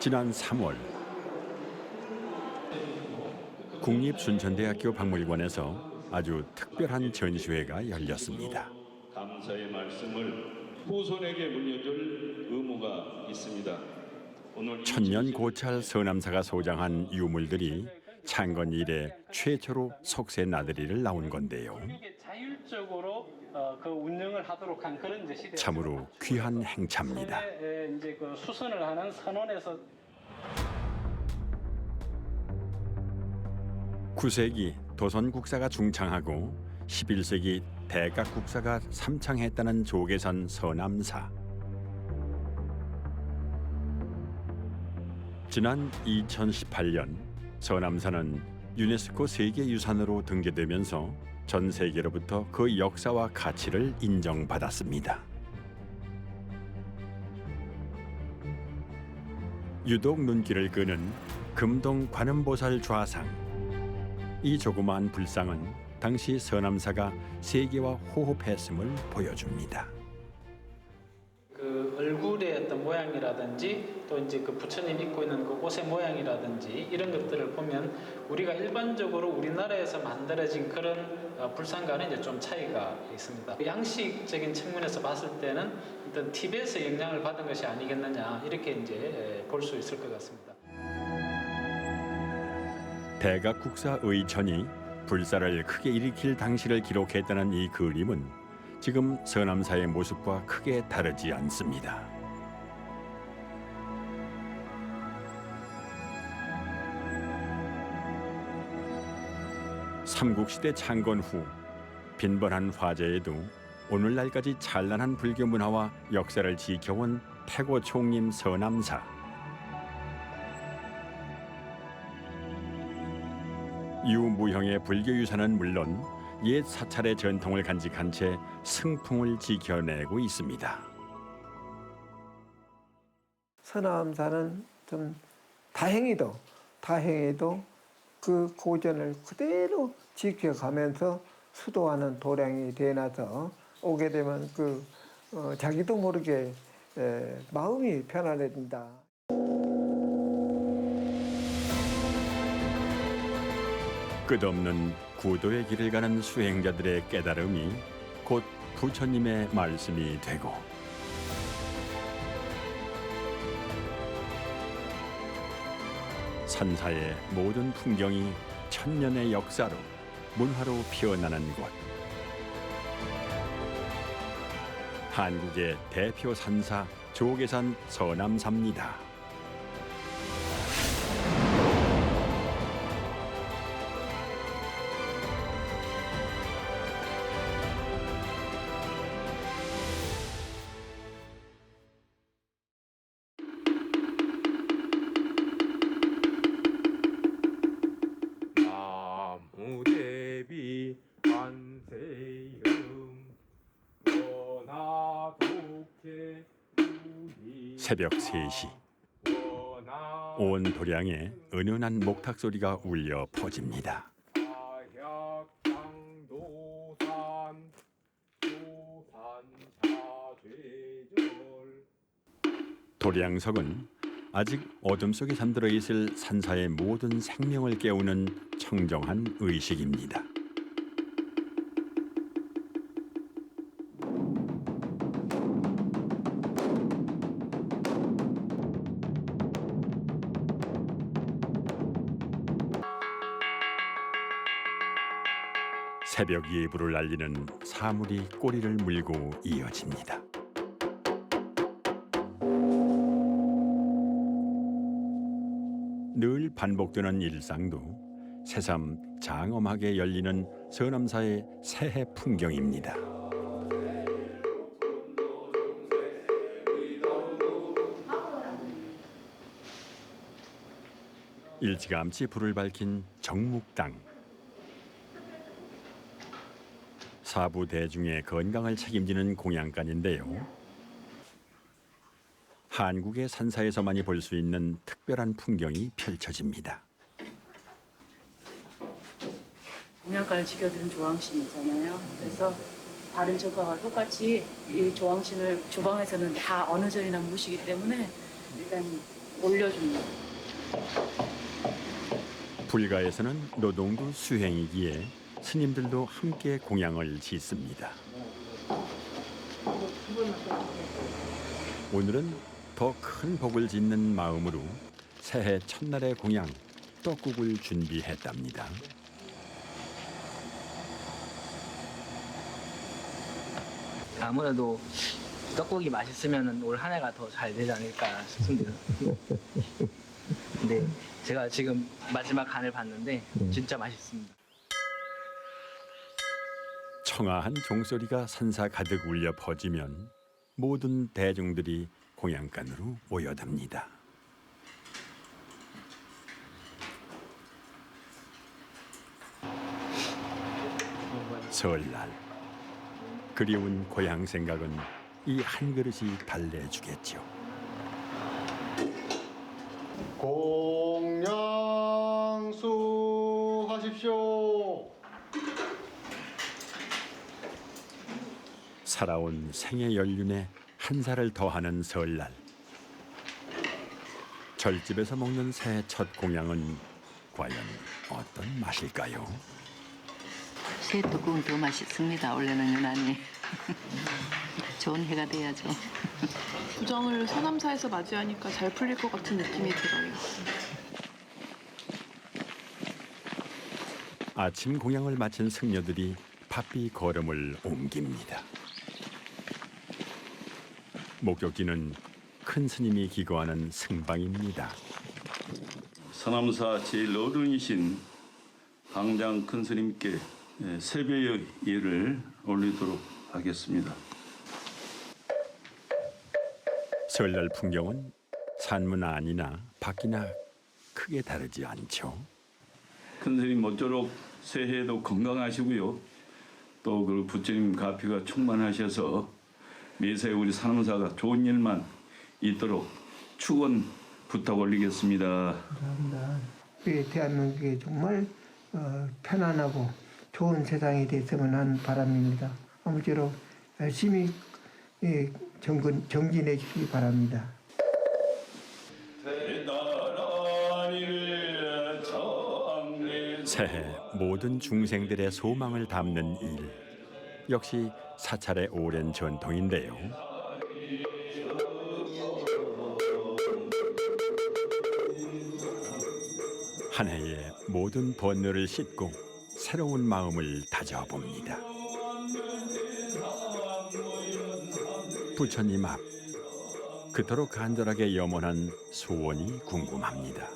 지난 3월 국립순천대학교 박물관에서 아주 특별한 전시회가 열렸습니다. 감사의 말씀을 후손에게 물려줄 의무가 있습니다. 오늘 천년 고찰 서남사가 소장한 유물들이 창건 이래 최초로 속세 나들이를 나온 건데요. 자율적으로 그 운영을 하도록 한 그런 이제 시대. 참으로 귀한 행차입니다. 이제 그 수선을 하는 선원에서 9세기 도선 국사가 중창하고 11세기 대각 국사가 삼창했다는 조계선 서남사. 지난 2018년 서남사는 유네스코 세계유산으로 등재되면서 전 세계로부터 그 역사와 가치를 인정받았습니다. 유독 눈길을 끄는 금동 관음보살 좌상. 이 조그마한 불상은 당시 서남사가 세계와 호흡했음을 보여줍니다. 그 얼굴의 어떤 모양이라든지 또 이제 그 부처님 입고 있는 그 옷의 모양이라든지 이런 것들을 보면 우리가 일반적으로 우리나라에서 만들어진 그런 불상과는 이제 좀 차이가 있습니다. 양식적인 측면에서 봤을 때는 어떤 티벳의 영향을 받은 것이 아니겠느냐 이렇게 이제 볼 수 있을 것 같습니다. 대각 국사 의천이 불사를 크게 일으킬 당시를 기록했다는 이 그림은 지금 서남사의 모습과 크게 다르지 않습니다. 삼국시대 창건 후 빈번한 화재에도 오늘날까지 찬란한 불교 문화와 역사를 지켜온 태고 총림 서남사. 유무형의 불교 유산은 물론 옛 사찰의 전통을 간직한 채 승풍을 지켜내고 있습니다. 서남사는 좀 다행히도 그 고전을 그대로 지켜가면서 수도하는 도량이 되어나서 오게 되면 자기도 모르게 마음이 편안해진다. 끝없는 구도의 길을 가는 수행자들의 깨달음이 곧 부처님의 말씀이 되고 산사의 모든 풍경이 천년의 역사로 문화로 피어나는 곳. 한국의 대표 산사 조계산 서남사입니다. 나무대비 관세음 원하독해 새벽 3시 온 도량에 은은한 목탁 소리가 울려 퍼집니다. 도량석은 아직 어둠 속에 잠들어 있을 산사의 모든 생명을 깨우는 청정한 의식입니다. 새벽 예불을 알리는 사물이 꼬리를 물고 이어집니다. 늘 반복되는 일상도 새삼 장엄하게 열리는 서남사의 새해 풍경입니다. 일찌감치 불을 밝힌 정묵당. 사부 대중의 건강을 책임지는 공양간인데요. 한국의 산사에서만이 볼 수 있는 특별한 풍경이 펼쳐집니다. 공양간을 지켜드는 조항신이잖아요. 그래서 다른 절과와 똑같이 이 조항신을 주방에서는 다 어느 절이나 모시기 때문에 일단 올려줍니다. 불가에서는 노동도 수행이기에 스님들도 함께 공양을 짓습니다. 오늘은 더 큰 복을 짓는 마음으로 새해 첫날의 공양 떡국을 준비했답니다. 아무래도 떡국이 맛있으면 올 한 해가 더 잘 되지 않을까 싶습니다. 근데 제가 지금 마지막 간을 봤는데 진짜 맛있습니다. 청아한 종소리가 산사 가득 울려 퍼지면 모든 대중들이 공양간으로 모여듭니다. 설날 그리운 고향 생각은 이 한 그릇이 달래주겠죠. 공양수하십시오. 살아온 생의 연륜에 한 살을 더하는 설날. 절집에서 먹는 새해 첫 공양은 과연 어떤 맛일까요? 새 떡국은 더 맛있습니다. 원래는 유난히 좋은 해가 돼야죠. 부정을 서남사에서 맞이하니까 잘 풀릴 것 같은 느낌이 들어요. 아침 공양을 마친 승려들이 바삐 걸음을 옮깁니다. 목적지는 큰 스님이 기거하는 승방입니다. 서남사 제일 어른이신 당장 큰 스님께 세배의 예를 올리도록 하겠습니다. 설날 풍경은 산문 안이나 밖이나 크게 다르지 않죠. 큰 스님 모쪼록 새해에도 건강하시고요. 또 그 부처님 가피가 충만하셔서 매사에 우리 산음사가 좋은 일만 있도록 축원 부탁 올리겠습니다. 감사합니다. 우리 대한민국이 정말 편안하고 좋은 세상이 됐으면 하는 바람입니다. 아무쪼록 열심히 정진해 주시기 바랍니다. 새해 모든 중생들의 소망을 담는 일. 역시 사찰의 오랜 전통인데요. 한 해의 모든 번뇌를 씻고 새로운 마음을 다져봅니다. 부처님 앞, 그토록 간절하게 염원한 소원이 궁금합니다.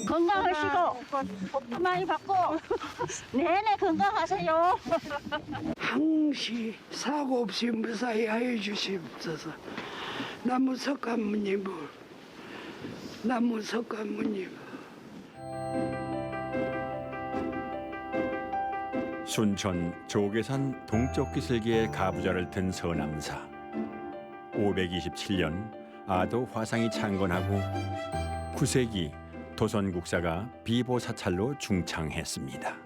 건강하시고 복도 많이 받고 내내 건강하세요. 항시 사고 없이 무사히 하여 주시옵소서. 나무 석가모님, 나무 석가모님. 순천 조계산 동쪽 기슭기에 가부좌를 든 서남사. 527년 아도 화상이 창건하고 9세기 도선국사가 비보사찰로 중창했습니다.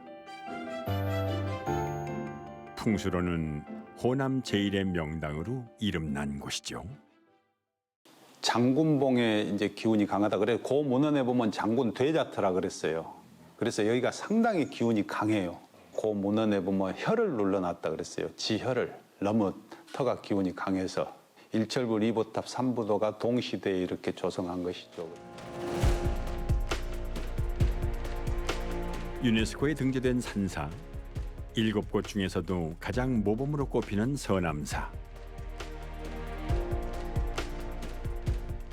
풍수로는 호남 제1의 명당으로 이름난 곳이죠. 장군봉에 이제 기운이 강하다 그래. 그 문헌에 보면 장군 되자터라 그랬어요. 그래서 여기가 상당히 기운이 강해요. 그 문헌에 보면 혀를 눌러놨다 그랬어요. 지혀를 너무 터가 기운이 강해서 일철부, 리보탑, 삼부도가 동시대에 이렇게 조성한 것이죠. 유네스코에 등재된 산사, 7곳 중에서도 가장 모범으로 꼽히는 서남사.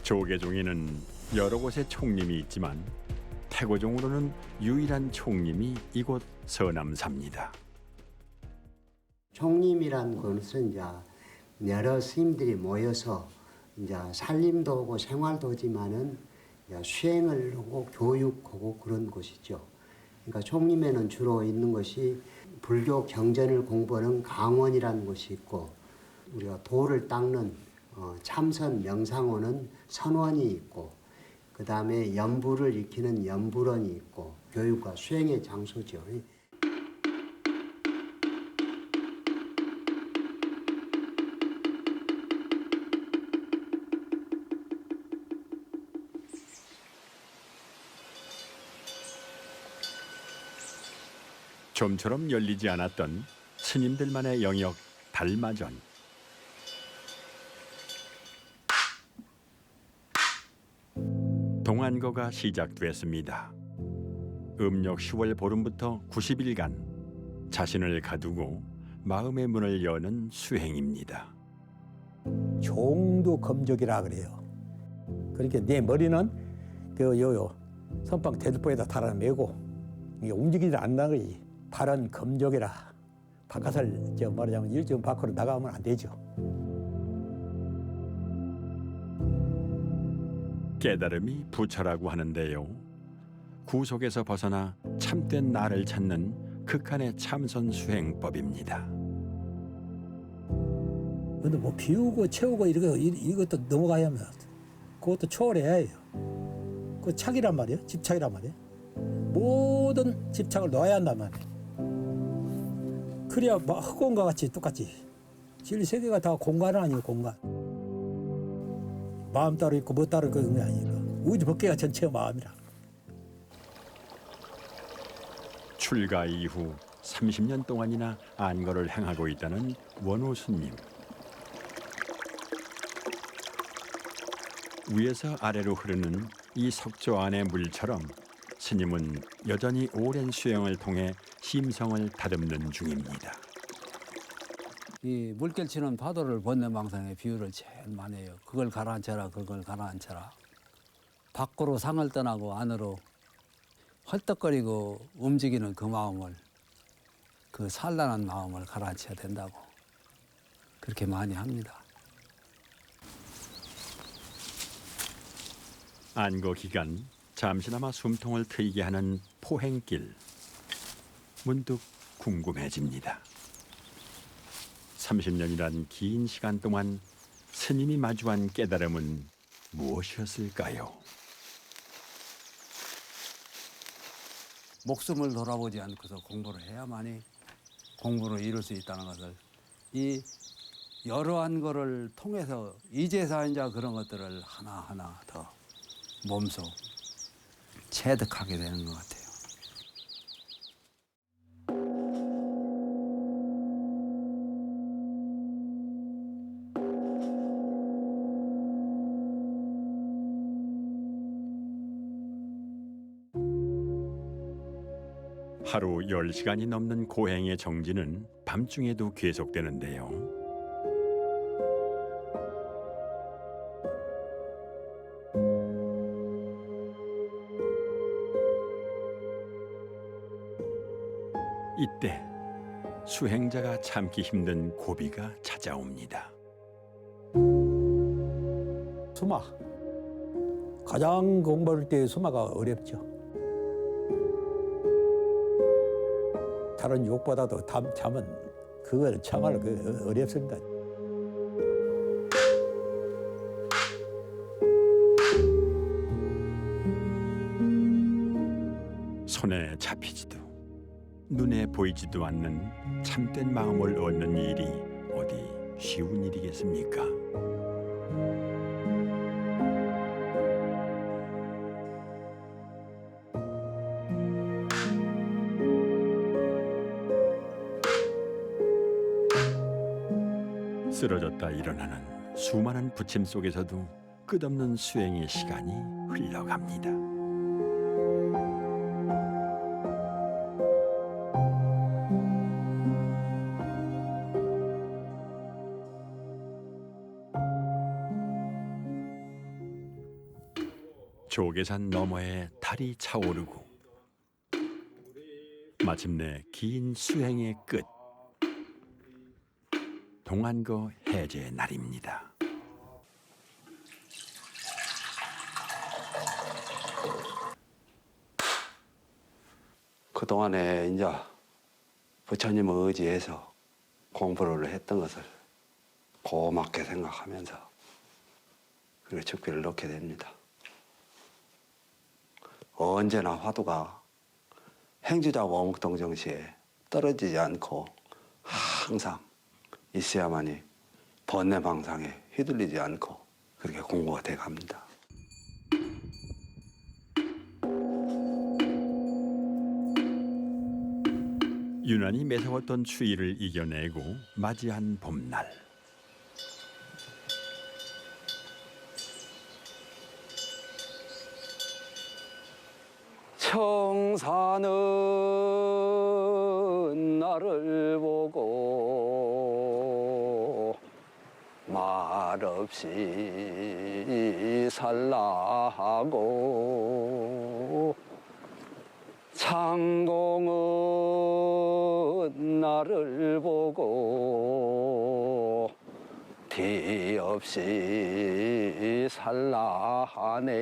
조계종에는 여러 곳에 총림이 있지만 태고종으로는 유일한 총림이 이곳 서남사입니다. 총림이란 것은 이제 여러 스님들이 모여서 이제 살림도 하고 생활도 하지만은 수행을 하고 교육하고 그런 곳이죠. 그러니까 총림에는 주로 있는 것이 불교 경전을 공부하는 강원이라는 곳이 있고 우리가 도를 닦는 참선 명상원은 선원이 있고 그 다음에 연부를 익히는 연부론이 있고 교육과 수행의 장소죠. 좀처럼 열리지 않았던 스님들만의 영역 달마전. 동안거가 시작됐습니다. 음력 10월 보름부터 90일간 자신을 가두고 마음의 문을 여는 수행입니다. 종도 검적이라 그래요. 그러니까 내 머리는 요 선방 대들보에다 달아내고 이게 움직이지 않는 거지. 발은 검적이라. 바깥을 말하자면 일정 밖으로 나가면 안 되죠. 깨달음이 부처라고 하는데요. 구속에서 벗어나 참된 나를 찾는 극한의 참선 수행법입니다. 근데 뭐 비우고 채우고 이것도 넘어가야면 그것도 초월해야 해요. 그 착이란 말이에요. 집착이란 말이에요. 모든 집착을 놓아야 한단 말이에요. 그래야 막 흑공과 같이 똑같이 진리 세계가 다 공간은 아니에요. 공간. 마음 따로 있고 뭐 따로 있고 그런 게 아니라 우주 법계가 전체가 마음이라. 출가 이후 30년 동안이나 안거를 행하고 있다는 원호 스님. 위에서 아래로 흐르는 이 석조 안의 물처럼 스님은 여전히 오랜 수행을 통해 심성을 다듬는 중입니다. 이 물결 치는 파도를 본는 망상의 비유를 제일 많이 해요. 그걸 가라앉혀라, 그걸 가라앉혀라. 밖으로 상을 떠나고 안으로 헐떡거리고 움직이는 그 마음을, 그 산란한 마음을 가라앉혀야 된다고 그렇게 많이 합니다. 안거 기간 잠시나마 숨통을 트이게 하는 포행길. 문득 궁금해집니다. 30년이란 긴 시간 동안 스님이 마주한 깨달음은 무엇이었을까요? 목숨을 돌아보지 않고서 공부를 해야만이 공부를 이룰 수 있다는 것을 이 여러한 거를 통해서 이제서 이제 그런 것들을 하나하나 더 몸소 체득하게 되는 것 같아요. 하루 10시간이 넘는 고행의 정진은 밤중에도 계속되는데요. 이때 수행자가 참기 힘든 고비가 찾아옵니다. 수마. 가장 공부할 때 수마가 어렵죠. 다른 욕보다도 잠은 그걸 참을 어렵습니다. 손에 잡히지도 눈에 보이지도 않는 참된 마음을 얻는 일이 어디 쉬운 일이겠습니까? 쓰러졌다 일어나는 수많은 부침 속에서도 끝없는 수행의 시간이 흘러갑니다. 조계산 너머에 달이 차오르고 마침내 긴 수행의 끝. 동안거 해제 날입니다. 그동안에 이제 부처님을 의지해서 공부를 했던 것을 고맙게 생각하면서 그리고 죽비를 놓게 됩니다. 언제나 화두가 행주자 원목동정시에 떨어지지 않고 항상 있어야만이 번뇌망상에 휘둘리지 않고 그렇게 공부가 돼 갑니다. 유난히 매서웠던 추위를 이겨내고 맞이한 봄날. 청사는 나를 보고 말없이 살라고 창공은 나를 보고 뒤없이 살라하네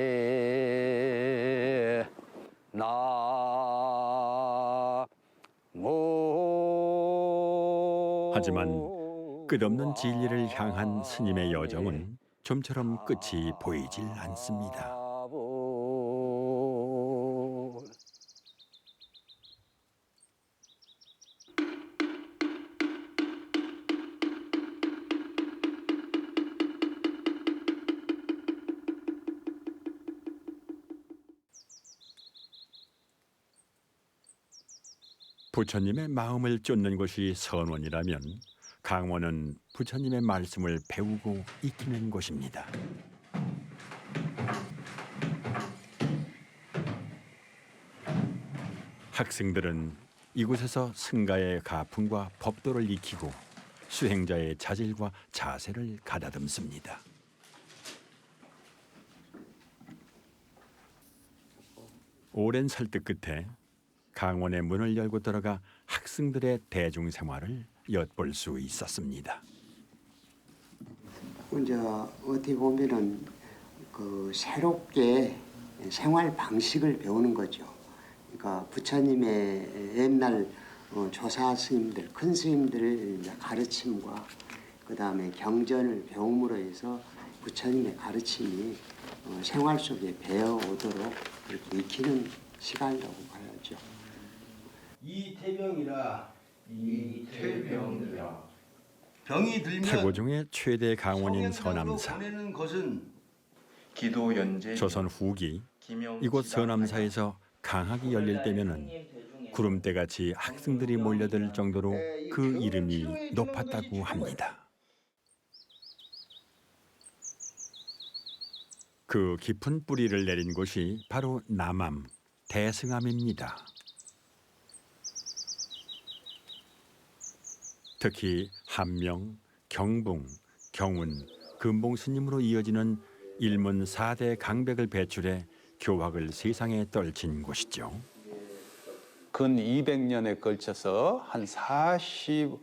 하지만 끝없는 진리를 향한 스님의 여정은 좀처럼 끝이 보이질 않습니다. 부처님의 마음을 쫓는 곳이 선원이라면 강원은 부처님의 말씀을 배우고 익히는 곳입니다. 학생들은 이곳에서 승가의 가풍과 법도를 익히고 수행자의 자질과 자세를 가다듬습니다. 오랜 설득 끝에 강원의 문을 열고 들어가 학생들의 대중생활을 엿볼 수 있었습니다. 이제 어떻게 보면은 그 새롭게 생활 방식을 배우는 거죠. 그러니까 부처님의 옛날 조사 스님들, 큰 스님들의 가르침과 그 다음에 경전을 배움으로 해서 부처님의 가르침이 생활 속에 배워오도록 이렇게 익히는 시간이라고 봐야죠. 이태병이라 이태병이라 병이 들면 태고 중의 최대 강원인 성형장으로 서남사. 보내는 것은 기도 연재 조선 후기 이곳 서남사에서 강학이 열릴 때면은 구름대같이 학생들이 몰려들 정도로 그 이름이 높았다고 합니다. 그 깊은 뿌리를 내린 곳이 바로 남암 대승암입니다. 특히 함명, 경붕, 경운, 금봉 스님으로 이어지는 일문 4대 강백을 배출해 교학을 세상에 떨친 곳이죠. 근 200년에 걸쳐서 한 40명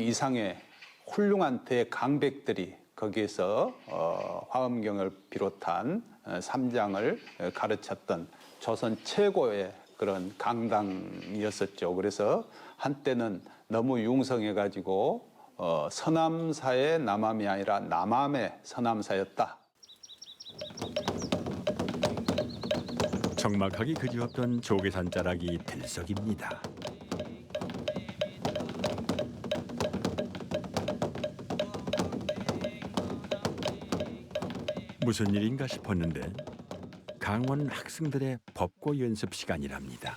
이상의 훌륭한 대강백들이 거기에서 화엄경을 비롯한 삼장을 가르쳤던 조선 최고의 그런 강당이었었죠. 그래서 한때는 너무 융성해가지고 서남사의 남암이 아니라 남암의 서남사였다. 적막하기 그지없던 조계산 자락이 들썩입니다. 무슨 일인가 싶었는데 강원 학생들의 법고 연습 시간이랍니다.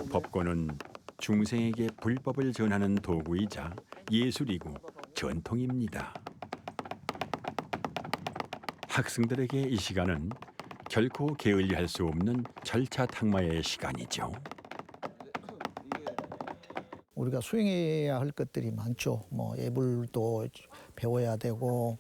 법고는 중생에게 불법을 전하는 도구이자 예술이고 전통입니다. 학생들에게 이 시간은 결코 게을리할 수 없는 절차탕마의 시간이죠. 우리가 수행해야 할 것들이 많죠. 뭐 예불도 배워야 되고,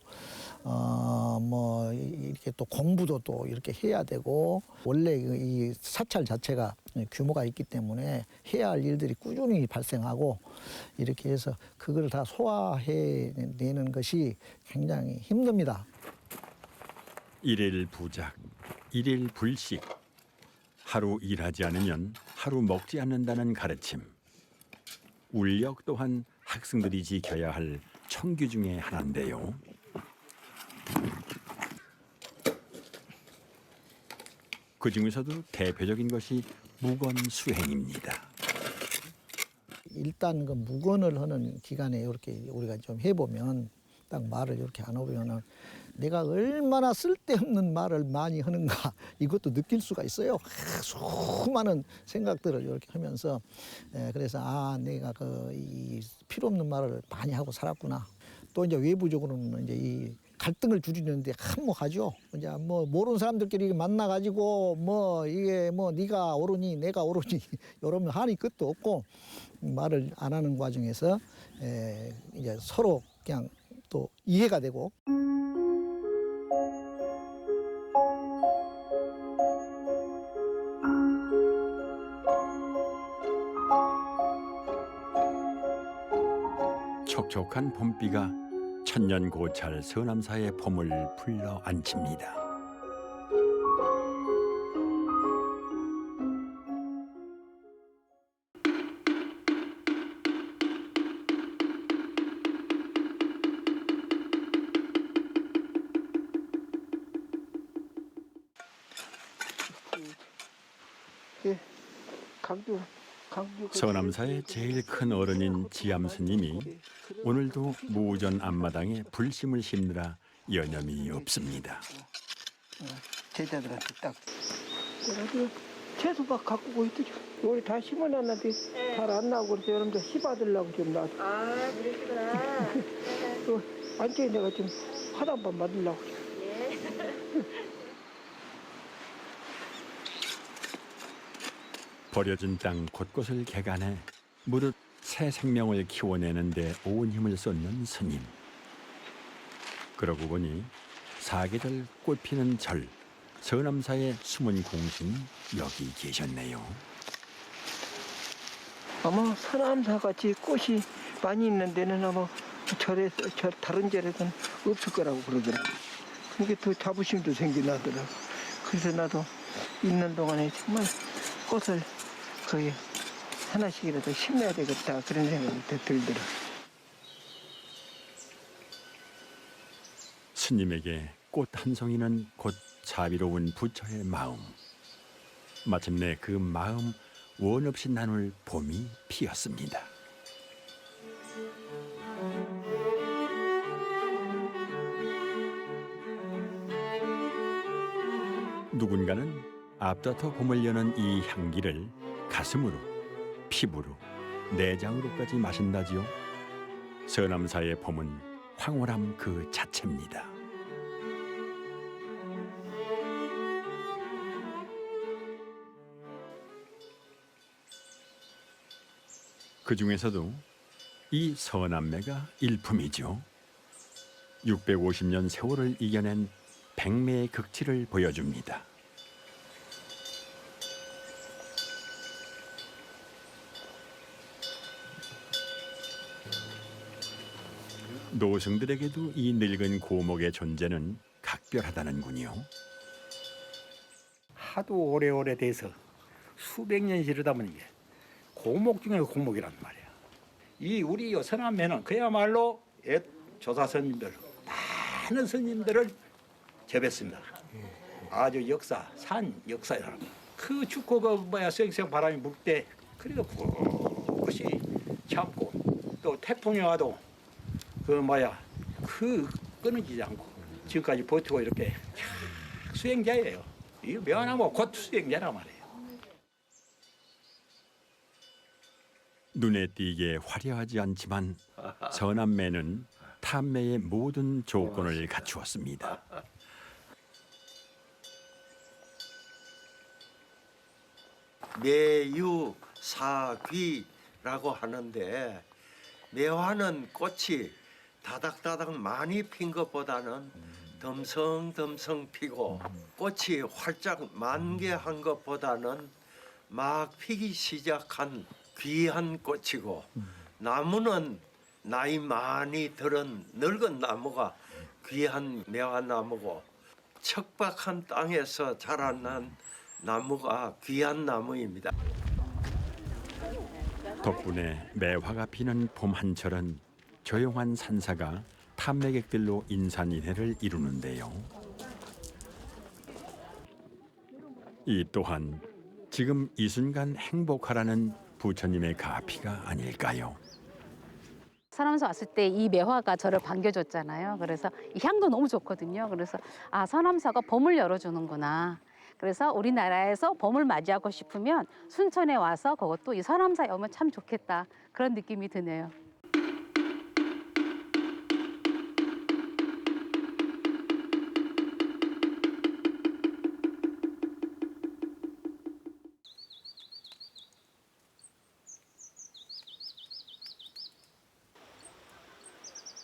뭐 이렇게 또 공부도 또 이렇게 해야 되고, 원래 이 사찰 자체가 규모가 있기 때문에 해야 할 일들이 꾸준히 발생하고, 이렇게 해서 그걸 다 소화해내는 것이 굉장히 힘듭니다. 일일 부작, 일일 불식. 하루 일하지 않으면 하루 먹지 않는다는 가르침. 울력 또한 학생들이 지켜야 할 청규 중에 하나인데요. 그 중에서도 대표적인 것이 무건 수행입니다. 일단 그 무건을 하는 기간에 이렇게 우리가 좀 해보면 딱 말을 이렇게 안 해보면은 내가 얼마나 쓸데없는 말을 많이 하는가 이것도 느낄 수가 있어요. 수많은 생각들을 이렇게 하면서 그래서 내가 이 필요 없는 말을 많이 하고 살았구나. 또 이제 외부적으로는 이제 이 갈등을 줄이는데 한몫하죠. 이제 뭐 모르는 사람들끼리 만나가지고 뭐 이게 뭐 네가 옳으니 내가 옳으니 이러면 한이 끝도 없고 말을 안 하는 과정에서 이제 서로 그냥 또 이해가 되고. 촉촉한 봄비가 천년 고찰 서남사의 봄을 불러 안칩니다. 서남사의 제일 큰 어른인 지암 스님이 오늘도 무전 앞마당에 불심을 심느라 여념이 없습니다. 제자들한테 딱. 내가 채소박 갖고 고 있더죠. 우리 다 심어놨는데 잘 안 나오고 그래서 여러분들 씹어들라고 좀 놔. 그러시구나. 또 안쪽에 내가 좀 화단밥 만들려고. 버려진 땅 곳곳을 개간해 무릇 새 생명을 키워내는데 온 힘을 쏟는 스님. 그러고 보니 사계절 꽃피는 절, 서남사의 숨은 공신 여기 계셨네요. 아마 서남사 같이 꽃이 많이 있는 데는 아마 다른 절에서는 없을 거라고 그러더라고. 그게 더 자부심도 생기나더라고. 그래서 나도 있는 동안에 정말 꽃을 거의 하나씩이라도 심어야 되겠다 그런 생각이 들더라. 스님에게 꽃 한 송이는 곧 자비로운 부처의 마음. 마침내 그 마음 원 없이 나눌 봄이 피었습니다. 누군가는 앞다퉈 봄을 여는 이 향기를 가슴으로, 피부로, 내장으로까지 마신다지요. 서남사의 봄은 황홀함 그 자체입니다. 그 중에서도 이 서남매가 일품이죠. 650년 세월을 이겨낸 백매의 극치를 보여줍니다. 노승들에게도 이 늙은 고목의 존재는 각별하다는군요. 하도 오래오래 돼서 수백 년 지르다 보니 고목 중에 고목이란 말이야. 이 우리 서남매는 그야말로 옛 조사 스님들, 많은 스님들을 접했습니다. 아주 산 역사야. 그 춥고 쌩쌩 바람이 불 때 그래도 굿이 참고 또 태풍이 와도 끊어지지 않고 지금까지 버티고 이렇게 수행자예요. 이 명하면 곧 수행자란 말이에요. 눈에 띄게 화려하지 않지만 서남매는 탐매의 모든 조건을 갖추었습니다. 매유사귀라고 하는데 매화는 꽃이 다닥다닥 많이 핀 것보다는 덤성덤성 피고 꽃이 활짝 만개한 것보다는 막 피기 시작한 귀한 꽃이고 나무는 나이 많이 들은 늙은 나무가 귀한 매화나무고 척박한 땅에서 자라난 나무가 귀한 나무입니다. 덕분에 매화가 피는 봄 한철은 조용한 산사가 탐매객들로 인산인해를 이루는데요. 이 또한 지금 이 순간 행복하라는 부처님의 가피가 아닐까요? 서남사 왔을 때 이 매화가 저를 반겨줬잖아요. 그래서 이 향도 너무 좋거든요. 그래서 아, 서남사가 봄을 열어주는구나. 그래서 우리나라에서 봄을 맞이하고 싶으면 순천에 와서 그것도 이 서남사에 오면 참 좋겠다. 그런 느낌이 드네요.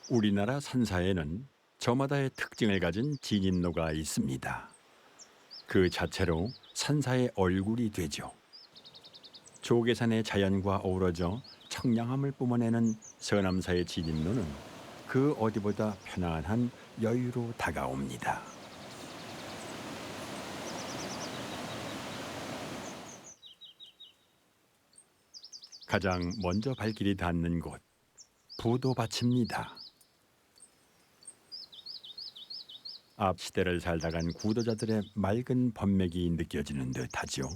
우리나라 산사에는 저마다의 특징을 가진 진인로가 있습니다. 그 자체로 산사의 얼굴이 되죠. 조계산의 자연과 어우러져 청량함을 뿜어내는 서남사의 진인로는 그 어디보다 편안한 여유로 다가옵니다. 가장 먼저 발길이 닿는 곳, 부도밭입니다. 앞 시대를 살다간 구도자들의 맑은 번맥이 느껴지는 듯하죠.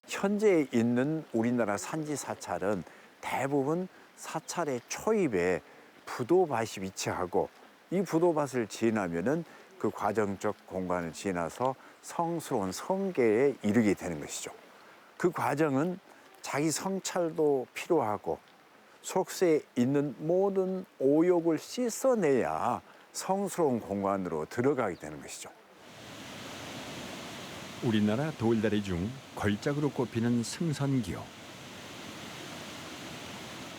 현재 있는 우리나라 산지 사찰은 대부분 사찰의 초입에 부도밭이 위치하고 이 부도밭을 지나면은 그 과정적 공간을 지나서 성스러운 성계에 이르게 되는 것이죠. 그 과정은 자기 성찰도 필요하고 속세에 있는 모든 오욕을 씻어내야 성스러운 공간으로 들어가게 되는 것이죠. 우리나라 돌다리 중 걸작으로 꼽히는 승선교.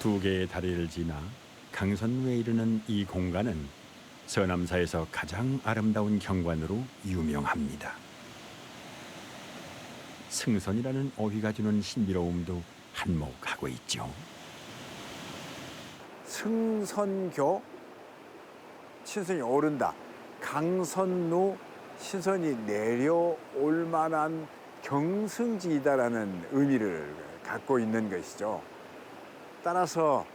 두 개의 다리를 지나 강선루에 이르는 이 공간은 서남사에서 가장 아름다운 경관으로 유명합니다. 승선이라는 어휘가 주는 신비로움도 한몫하고 있죠. 승선교, 신선이 오른다. 강선루, 신선이 내려올 만한 경승지이다라는 의미를 갖고 있는 것이죠. 따라서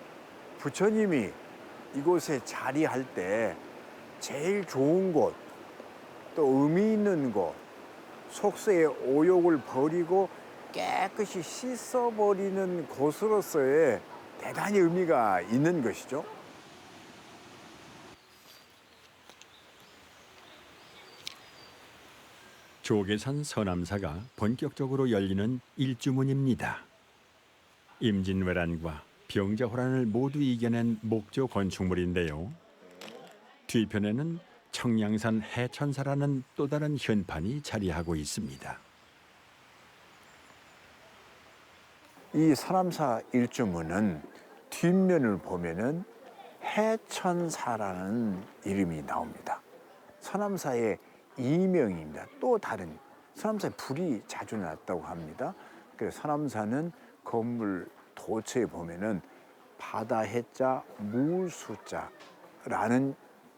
부처님이 이곳에 자리할 때 제일 좋은 곳, 또 의미 있는 곳, 속세의 오욕을 버리고 깨끗이 씻어버리는 곳으로서의 대단히 의미가 있는 것이죠. 조계산 서남사가 본격적으로 열리는 일주문입니다. 임진왜란과 병자호란을 모두 이겨낸 목조 건축물인데요. 뒤편에는 청량산 해천사라는 또 다른 현판이 자리하고 있습니다. 이 서남사 일주문은 뒷면을 보면은 해천사라는 이름이 나옵니다. 서남사의 이명입니다. 또 다른 서남사에 불이 자주 났다고 합니다. 그래서 서남사는 건물 도처에 보면은 바다 해자 물수자라는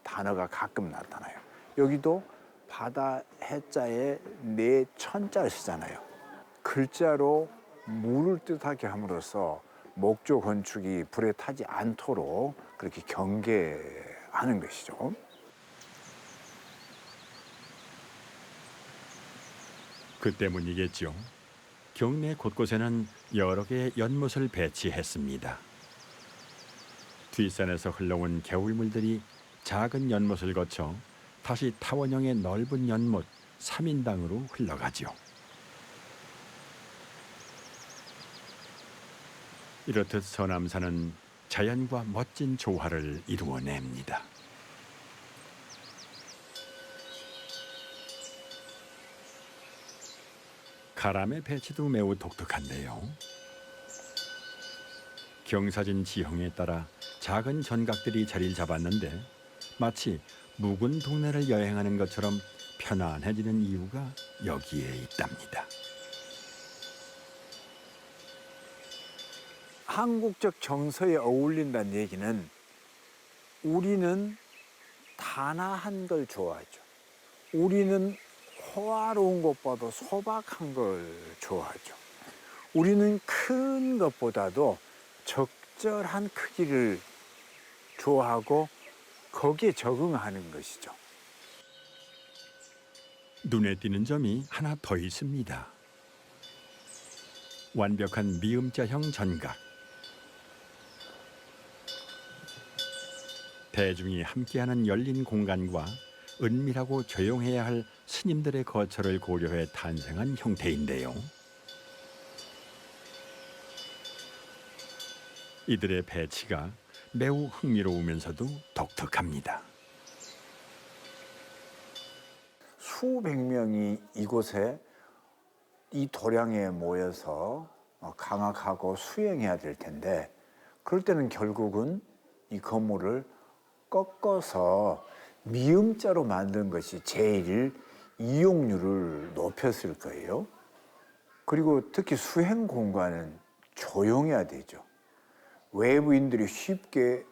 단어가 가끔 나타나요. 여기도 바다 해자에 네 천자를 쓰잖아요. 글자로 물을 뜻하게 함으로써 목조 건축이 불에 타지 않도록 그렇게 경계하는 것이죠. 그 때문이겠죠. 경내 곳곳에는 여러 개의 연못을 배치했습니다. 뒷산에서 흘러온 개울물들이 작은 연못을 거쳐 다시 타원형의 넓은 연못 3인당으로 흘러가죠. 이렇듯 서남사는 자연과 멋진 조화를 이루어냅니다. 가람의 배치도 매우 독특한데요. 경사진 지형에 따라 작은 전각들이 자리를 잡았는데 마치 묵은 동네를 여행하는 것처럼 편안해지는 이유가 여기에 있답니다. 한국적 정서에 어울린다는 얘기는 우리는 단아한 걸 좋아하죠. 우리는 호화로운 것보다 소박한 걸 좋아하죠. 우리는 큰 것보다도 적절한 크기를 좋아하고 거기에 적응하는 것이죠. 눈에 띄는 점이 하나 더 있습니다. 완벽한 미음자형 전각. 대중이 함께하는 열린 공간과 은밀하고 조용해야 할 스님들의 거처를 고려해 탄생한 형태인데요. 이들의 배치가 매우 흥미로우면서도 독특합니다. 수백 명이 이곳에 이 도량에 모여서 강악하고 수행해야 될 텐데 그럴 때는 결국은 이 건물을 꺾어서 미음자로 만든 것이 제일 이용률을 높였을 거예요. 그리고 특히 수행 공간은 조용해야 되죠. 외부인들이 쉽게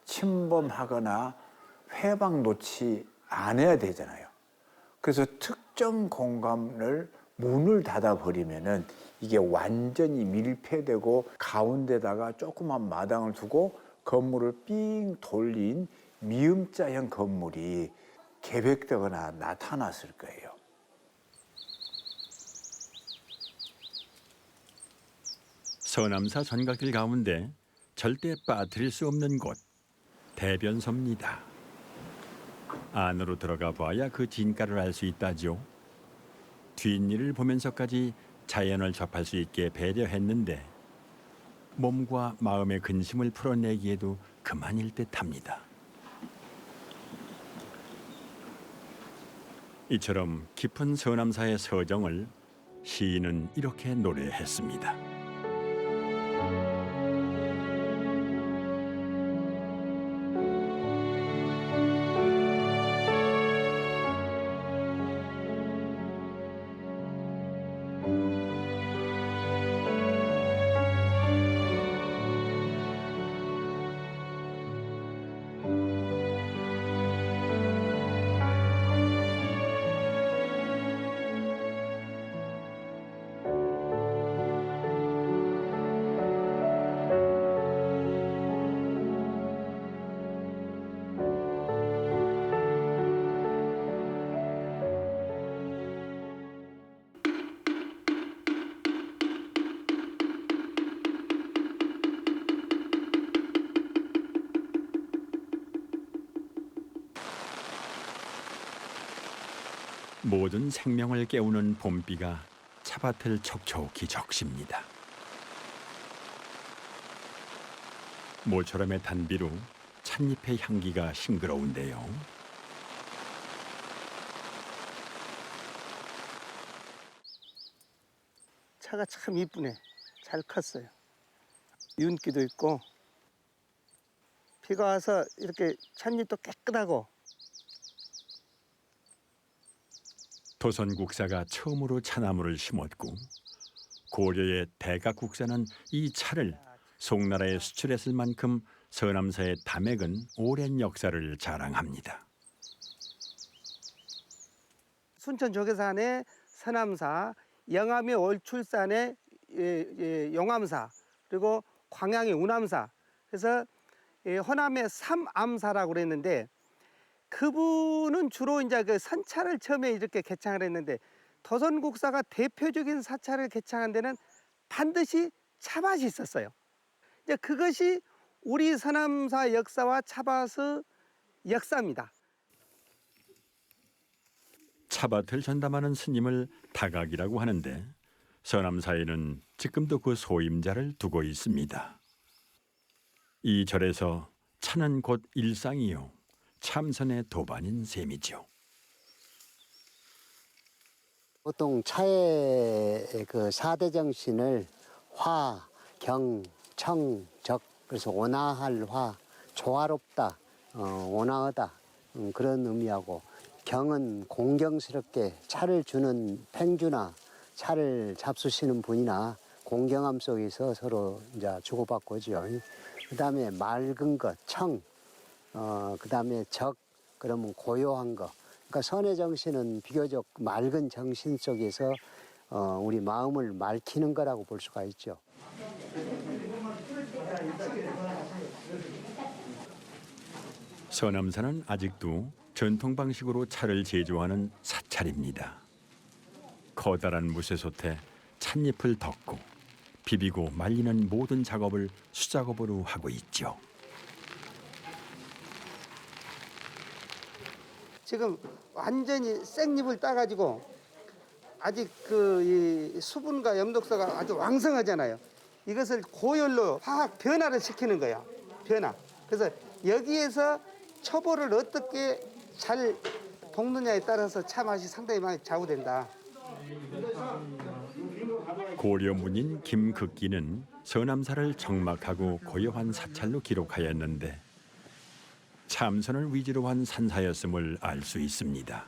침범하거나 회방 놓지 않아야 되잖아요. 그래서 특정 공간을 문을 닫아버리면은 이게 완전히 밀폐되고 가운데다가 조그만 마당을 두고 건물을 삥 돌린 미음자형 건물이 계획되거나 나타났을 거예요. 서남사 전각길 가운데 절대 빠뜨릴 수 없는 곳, 대변소입니다. 안으로 들어가 봐야 그 진가를 알 수 있다죠. 뒷일을 보면서까지 자연을 접할 수 있게 배려했는데 몸과 마음의 근심을 풀어내기에도 그만일 듯합니다. 이처럼 깊은 서남사의 서정을 시인은 이렇게 노래했습니다. 모든 생명을 깨우는 봄비가 차밭을 촉촉히 적십니다. 모처럼의 단비로 찻잎의 향기가 싱그러운데요. 차가 참 이쁘네. 잘 컸어요. 윤기도 있고 비가 와서 이렇게 찻잎도 깨끗하고. 도선국사가 처음으로 차나무를 심었고 고려의 대각국사는 이 차를 송나라에 수출했을 만큼 서남사의 담액은 오랜 역사를 자랑합니다. 순천 조계산의 서남사, 영암의 월출산의 용암사, 그리고 광양의 운암사. 그래서 호남의 삼암사라고 그랬는데 그분은 주로 이제 그 선차를 처음에 이렇게 개창을 했는데 도선국사가 대표적인 사차를 개창한 데는 반드시 차밭이 있었어요. 이제 그것이 우리 서남사 역사와 차밭의 역사입니다. 차밭을 전담하는 스님을 다각이라고 하는데 서남사에는 지금도 그 소임자를 두고 있습니다. 이 절에서 차는 곧 일상이요 참선의 도반인 셈이죠. 보통 차의 그 4대 정신을 화, 경, 청, 적, 그래서 온화할 화, 조화롭다, 온화하다 그런 의미하고, 경은 공경스럽게 차를 주는 팽주나 차를 잡수시는 분이나 공경함 속에서 서로 이제 주고받고 하죠. 그다음에 맑은 것, 청, 그다음에 적, 그러면 고요한 것. 그러니까 선의 정신은 비교적 맑은 정신 속에서 우리 마음을 맑히는 거라고 볼 수가 있죠. 서남사는 아직도 전통 방식으로 차를 제조하는 사찰입니다. 커다란 무쇠솥에 찻잎을 덮고 비비고 말리는 모든 작업을 수작업으로 하고 있죠. 지금 완전히 생잎을 따가지고 아직 이 수분과 엽록소가 아주 왕성하잖아요. 이것을 고열로 화학 변화를 시키는 거야. 변화. 그래서 여기에서 초보를 어떻게 잘 볶느냐에 따라서 차 맛이 상당히 많이 좌우된다. 고려문인 김극기는 서남사를 적막하고 고요한 사찰로 기록하였는데 참선을 위주로 한 산사였음을 알 수 있습니다.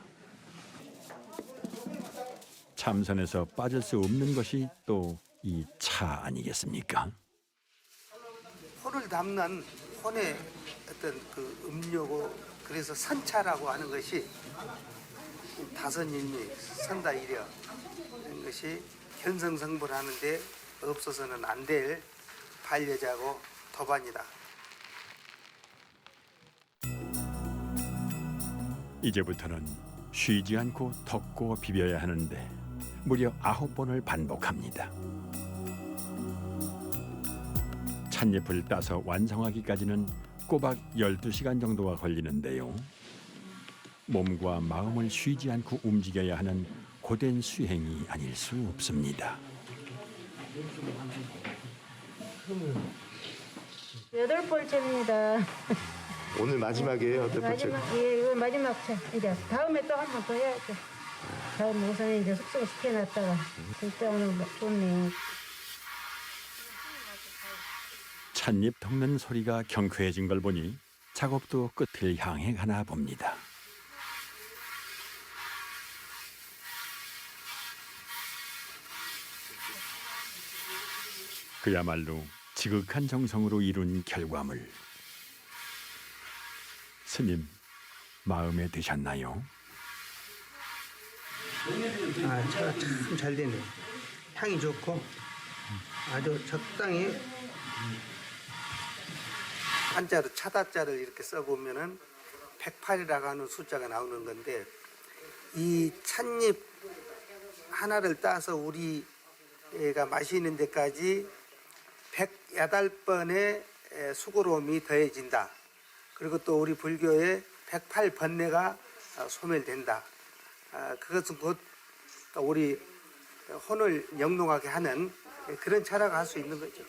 참선에서 빠질 수 없는 것이 또 이 차 아니겠습니까? 혼을 담는 혼의 어떤 그 음료고 그래서 산차라고 하는 것이 다선일미 선다이려 이런 것이 견성성불하는데 없어서는 안 될 반려자고 도반이다. 이제부터는 쉬지 않고 덮고 비벼야 하는데 무려 9번을 반복합니다. 찻잎을 따서 완성하기까지는 꼬박 12시간 정도가 걸리는데요. 몸과 마음을 쉬지 않고 움직여야 하는 고된 수행이 아닐 수 없습니다. 8번째입니다. 오늘 마지막이에요? 8번째? 마지막, 예, 이거 마지막 차. 이제 다음에 또 한 번 더 해야죠. 다음 우선에 이제 숙성 시켜놨다가 진짜 오늘 좋네요. 찻잎 덮는 소리가 경쾌해진 걸 보니 작업도 끝을 향해 가나 봅니다. 그야말로 지극한 정성으로 이룬 결과물. 스님, 마음에 드셨나요? 아, 차가 참 잘 되네. 향이 좋고 아주 적당히 한자로 차다자를 이렇게 써보면은 108이라고 하는 숫자가 나오는 건데 이 찻잎 하나를 따서 우리가 마시는 데까지 108번의 수고로움이 더해진다. 그리고 또 우리 불교의 108번뇌가 소멸된다. 그것은 곧 우리 혼을 영롱하게 하는 그런 차라고 할 수 있는 거죠.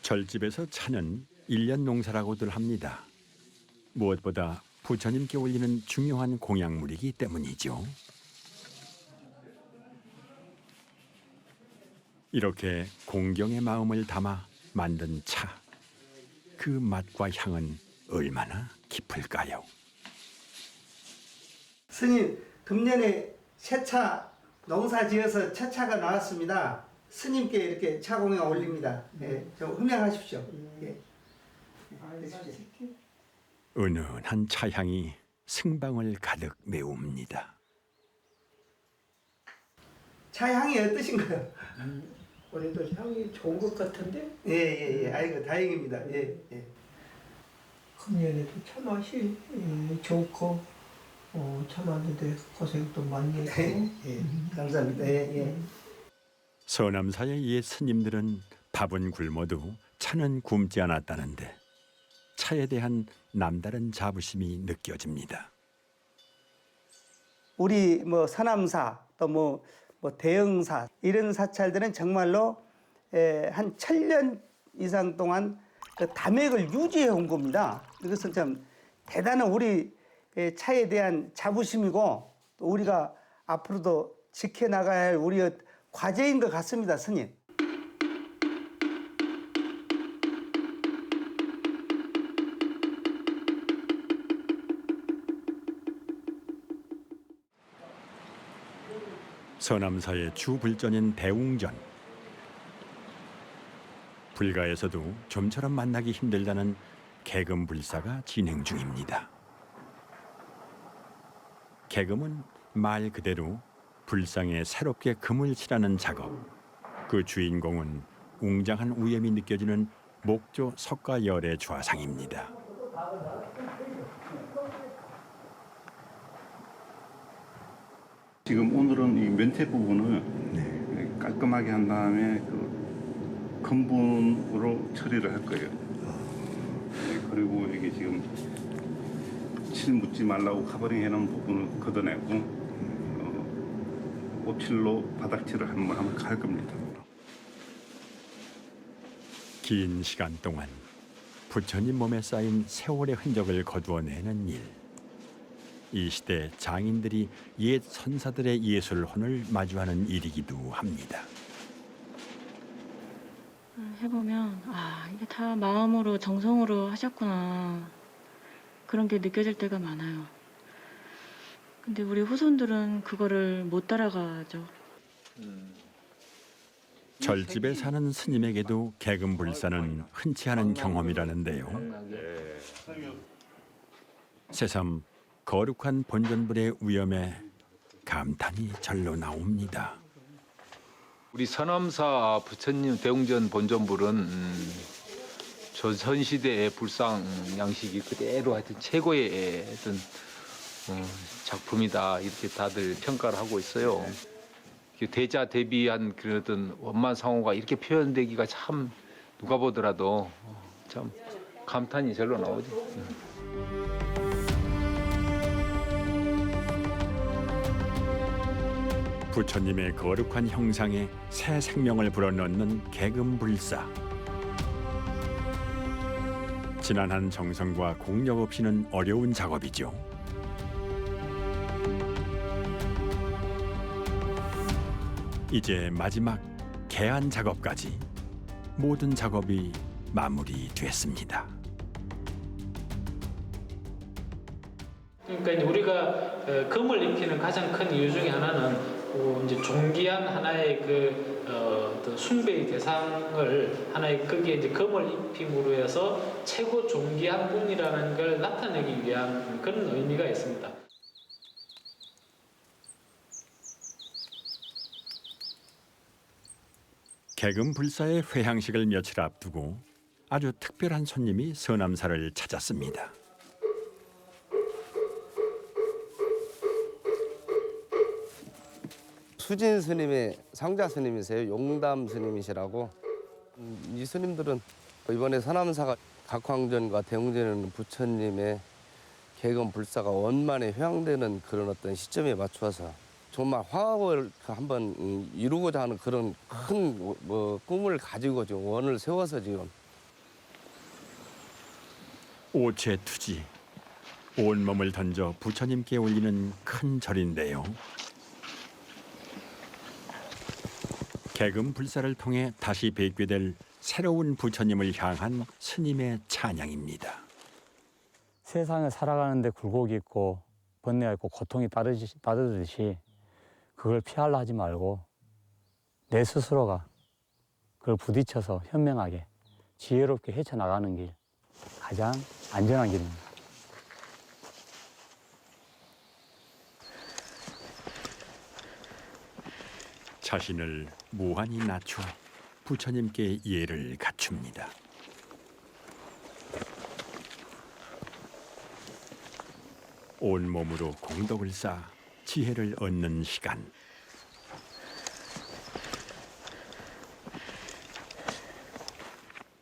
절집에서 차는 1년 농사라고들 합니다. 무엇보다 부처님께 올리는 중요한 공약물이기 때문이죠. 이렇게 공경의 마음을 담아 만든 차. 그 맛과 향은 얼마나 깊을까요? 스님, 금년에 새차 농사 지어서 새차가 나왔습니다. 스님께 이렇게 차공양 올립니다. 예, 좀 흠양하십시오. 예. 은은한 차향이 승방을 가득 메웁니다. 차향이 어떠신가요? 올해도 향이 좋은 것 같은데? 예. 아이고, 다행입니다. 예. 금년에도 차 맛이 좋고 차 만드는데 고생도 많이 했고. 예, 감사합니다. 예. 서남사의 옛 스님들은 밥은 굶어도 차는 굶지 않았다는데 차에 대한 남다른 자부심이 느껴집니다. 우리 서남사 또 대흥사 이런 사찰들은 정말로 한 1000년 이상 동안 그 담액을 유지해 온 겁니다. 이것은 참 대단한 우리 차에 대한 자부심이고 또 우리가 앞으로도 지켜나가야 할 우리의 과제인 것 같습니다, 스님. 서남사의 주 불전인 대웅전. 불가에서도 좀처럼 만나기 힘들다는 개금불사가 진행 중입니다. 개금은 말 그대로 불상에 새롭게 금을 칠하는 작업. 그 주인공은 웅장한 우염이 느껴지는 목조 석가열의 좌상입니다. 지금 오늘은 이 면태 부분을 깔끔하게 한 다음에 그 금분으로 처리를 할 거예요. 그리고 이게 지금 칠 묻지 말라고 카버링 해놓은 부분을 걷어내고 오칠로 바닥칠을 한번 갈 겁니다. 긴 시간 동안 부처님 몸에 쌓인 세월의 흔적을 거두어내는 일. 이 시대 장인들이 옛 선사들의 예술혼을 마주하는 일이기도 합니다. 해보면 이게 다 마음으로 정성으로 하셨구나 그런 게 느껴질 때가 많아요. 근데 우리 후손들은 그거를 못 따라가죠. 절집에 사는 스님에게도 개금불사는 흔치 않은 경험이라는데요. 새삼 거룩한 본전불의 위엄에 감탄이 절로 나옵니다. 우리 서남사 부처님 대웅전 본전불은 조선시대의 불상 양식이 그대로 하여튼 최고의 어떤 작품이다 이렇게 다들 평가를 하고 있어요. 대자 대비한 그런 어떤 원만상호가 이렇게 표현되기가 참 누가 보더라도 참 감탄이 절로 나오죠. 부처님의 거룩한 형상에 새 생명을 불어넣는 개금불사. 지난한 정성과 공력 없이는 어려운 작업이죠. 이제 마지막 개안 작업까지 모든 작업이 마무리됐습니다. 그러니까 우리가 금을 입히는 가장 큰 이유 중에 하나는 이제 존귀한 하나의 어떤 숭배의 대상을 하나의 거기에 이제 금을 입힘으로 해서 최고 존귀한 분이라는 걸 나타내기 위한 그런 의미가 있습니다. 개금불사의 회향식을 며칠 앞두고 아주 특별한 손님이 서남사를 찾았습니다. 수진 스님의 상자 스님이세요. 용담 스님이시라고. 이 스님들은 이번에 서남사가 각황전과 대웅전에는 부처님의 개금 불사가 원만에 회향되는 그런 어떤 시점에 맞추어서 정말 화합을 한번 이루고자 하는 그런 큰 꿈을 가지고 지금 원을 세워서 지금 오체투지, 온몸을 던져 부처님께 올리는 큰 절인데요. 개금불사를 통해 다시 뵙게 될 새로운 부처님을 향한 스님의 찬양입니다. 세상을 살아가는데 굴곡이 있고 번뇌가 있고 고통이 따르듯이 그걸 피하려 하지 말고 내 스스로가 그걸 부딪혀서 현명하게 지혜롭게 헤쳐나가는 길, 가장 안전한 길입니다. 자신을 무한히 낮춰 부처님께 예를 갖춥니다. 온몸으로 공덕을 쌓아 지혜를 얻는 시간.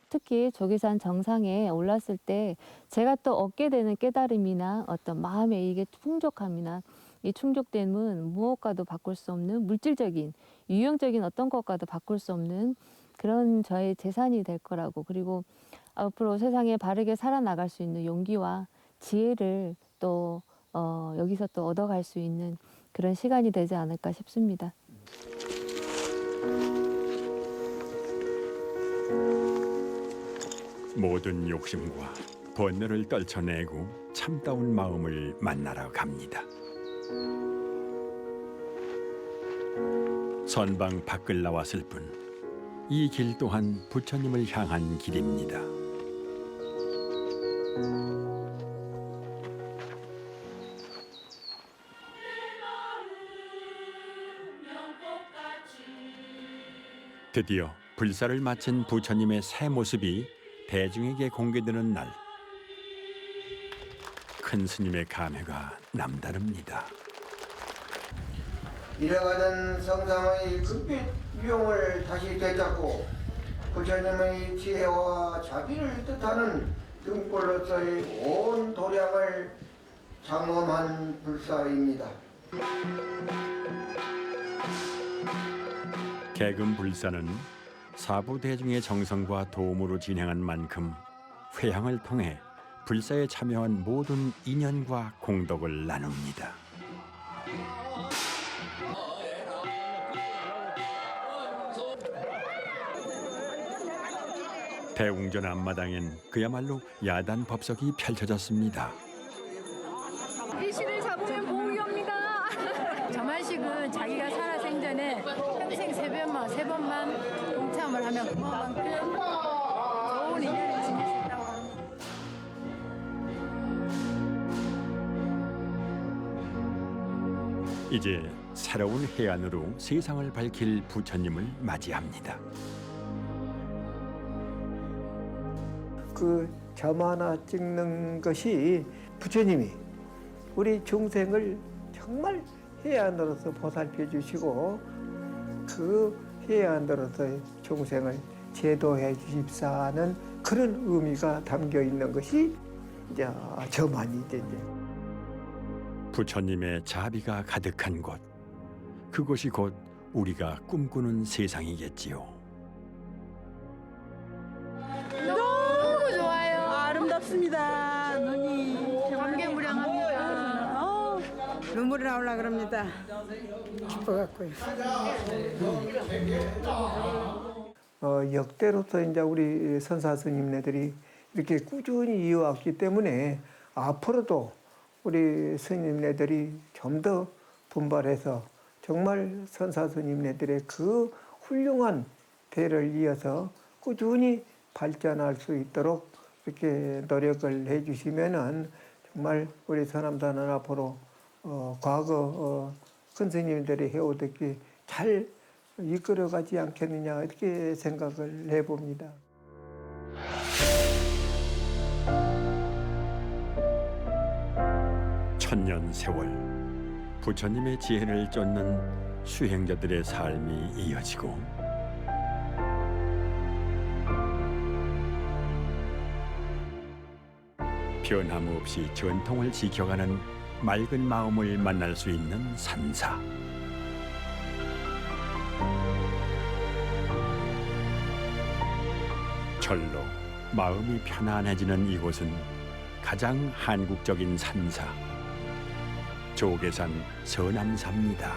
특히 조계산 정상에 올랐을 때 제가 또 얻게 되는 깨달음이나 어떤 마음의 이게 풍족함이나 이 충족됨은 무엇과도 바꿀 수 없는 물질적인 유형적인 어떤 것과도 바꿀 수 없는 그런 저의 재산이 될 거라고, 그리고 앞으로 세상에 바르게 살아나갈 수 있는 용기와 지혜를 또 여기서 또 얻어갈 수 있는 그런 시간이 되지 않을까 싶습니다. 모든 욕심과 번뇌를 떨쳐내고 참다운 마음을 만나러 갑니다. 선방 밖을 나왔을 뿐 이 길 또한 부처님을 향한 길입니다. 드디어 불사를 마친 부처님의 새 모습이 대중에게 공개되는 날. 큰 스님의 감회가 남다릅니다. 잃어가던 성상의 금빛 유용을 다시 되찾고 부처님의 지혜와 자비를 뜻하는 등불로서의 온 도량을 장엄한 불사입니다. 개금 불사는 사부 대중의 정성과 도움으로 진행한 만큼 회향을 통해 불사에 참여한 모든 인연과 공덕을 나눕니다. 대웅전 앞마당엔 그야말로 야단 법석이 펼쳐졌습니다. 이 시를 잡으면 복이 옵니다. 저만식은 자기가 살아 생전에 평생 세 번만 동참을 하면 그만큼 좋은 인연을 지닐 수 있다고 합니다. 이제 새로운 해안으로 세상을 밝힐 부처님을 맞이합니다. 그 점 하나 찍는 것이 부처님이 우리 중생을 정말 해안으로서 보살펴 주시고 그 해안으로서 중생을 제도해 주십사는 그런 의미가 담겨 있는 것이 이제 점안이죠. 부처님의 자비가 가득한 곳, 그곳이 곧 우리가 꿈꾸는 세상이겠지요. 너무 좋아요. 아름답습니다. 눈이 감개무량합니다. 눈물이 나오려 그럽니다. 기뻐갖고요. 역대로서 이제 우리 선사 스님네들이 이렇게 꾸준히 이어왔기 때문에 앞으로도 우리 스님네들이 좀 더 분발해서 정말 선사 스님네들의 그 훌륭한 대를 이어서 꾸준히 발전할 수 있도록 이렇게 노력을 해주시면은 정말 우리 서남단은 앞으로 과거 큰 스님들이 해오듯이 잘 이끌어가지 않겠느냐 이렇게 생각을 해봅니다. 천년 세월, 부처님의 지혜를 쫓는 수행자들의 삶이 이어지고 변함없이 전통을 지켜가는 맑은 마음을 만날 수 있는 산사. 절로 마음이 편안해지는 이곳은 가장 한국적인 산사, 조계산 서남사입니다.